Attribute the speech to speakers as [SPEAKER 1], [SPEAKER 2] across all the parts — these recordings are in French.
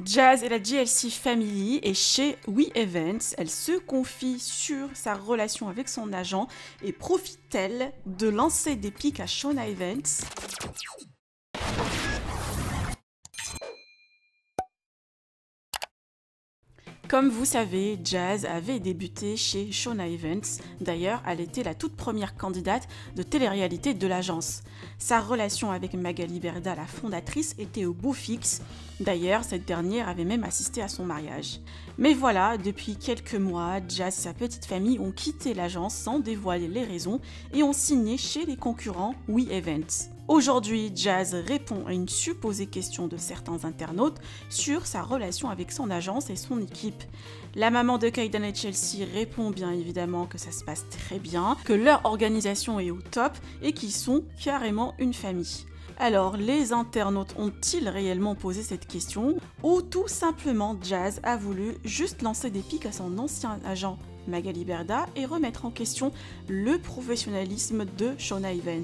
[SPEAKER 1] Jazz est la GLC Family et chez We Events, elle se confie sur sa relation avec son agent et profite-t-elle de lancer des pics à Shauna Evans. Comme vous savez, Jazz avait débuté chez Shauna Evans. D'ailleurs, elle était la toute première candidate de télé-réalité de l'agence. Sa relation avec Magali Berda, la fondatrice, était au beau fixe. D'ailleurs, cette dernière avait même assisté à son mariage. Mais voilà, depuis quelques mois, Jazz et sa petite famille ont quitté l'agence sans dévoiler les raisons et ont signé chez les concurrents We Events. Aujourd'hui, Jazz répond à une supposée question de certains internautes sur sa relation avec son agence et son équipe. La maman de Kayden et Chelsea répond bien évidemment que ça se passe très bien, que leur organisation est au top et qu'ils sont carrément une famille. Alors, les internautes ont-ils réellement posé cette question ou tout simplement Jazz a voulu juste lancer des pics à son ancien agent Magali Berda et remettre en question le professionnalisme de Shauna Evans?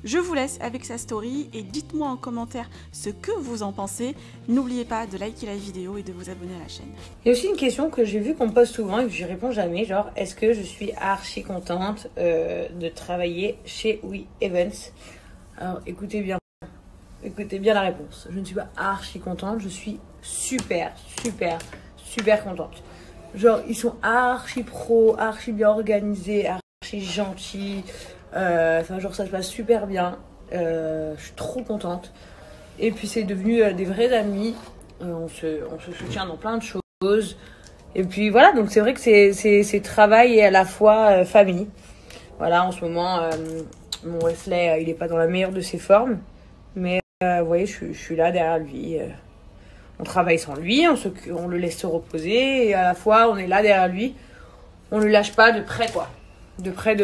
[SPEAKER 1] Je vous laisse avec sa story et dites-moi en commentaire ce que vous en pensez. N'oubliez pas de liker la vidéo et de vous abonner à la chaîne.
[SPEAKER 2] Il y a aussi une question que j'ai vue qu'on me pose souvent et que je réponds jamais, genre est-ce que je suis archi contente de travailler chez We Events? Alors écoutez bien la réponse. Je ne suis pas archi contente, je suis super contente. Genre ils sont archi pro, archi bien organisés, archi gentils. Genre ça se passe super bien, je suis trop contente et puis c'est devenu des vrais amis, on se soutient dans plein de choses et puis voilà, donc c'est vrai que c'est travail et à la fois famille. Voilà, en ce moment mon Wesley il est pas dans la meilleure de ses formes, mais vous voyez je suis là derrière lui, on travaille sans lui, on le laisse se reposer et à la fois on est là derrière lui, on le lâche pas de près quoi, de près.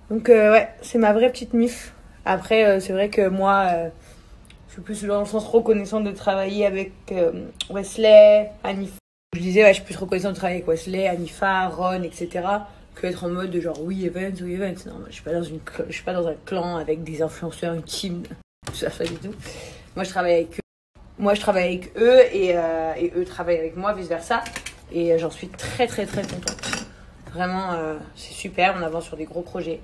[SPEAKER 2] Donc ouais, c'est ma vraie petite mif. Après, c'est vrai que moi, je suis plus dans le sens reconnaissant de travailler avec Wesley, Anifa. Je disais, ouais, je suis plus reconnaissant de travailler avec Wesley, Anifa, Ron, etc. que être en mode de genre We Events. Non, je suis pas dans un clan avec des influenceurs, une team, tout ça, pas du tout. Moi, je travaille avec eux et eux travaillent avec moi, vice versa. Et j'en suis très contente. Vraiment, c'est super, on avance sur des gros projets.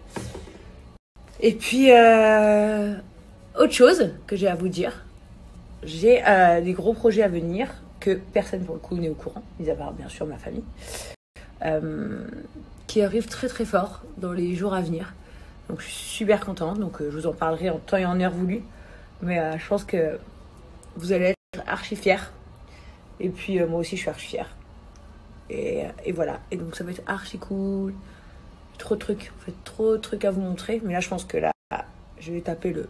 [SPEAKER 2] Et puis, autre chose que j'ai à vous dire, j'ai des gros projets à venir que personne pour le coup n'est au courant, mis à part bien sûr ma famille, qui arrivent très fort dans les jours à venir. Donc je suis super contente, donc je vous en parlerai en temps et en heure voulu. Mais je pense que vous allez être archi fiers. Et puis moi aussi je suis archi fière. Et voilà, et donc ça va être archi cool. Trop de trucs, en fait, trop de trucs à vous montrer. Mais là je pense que là, je vais taper le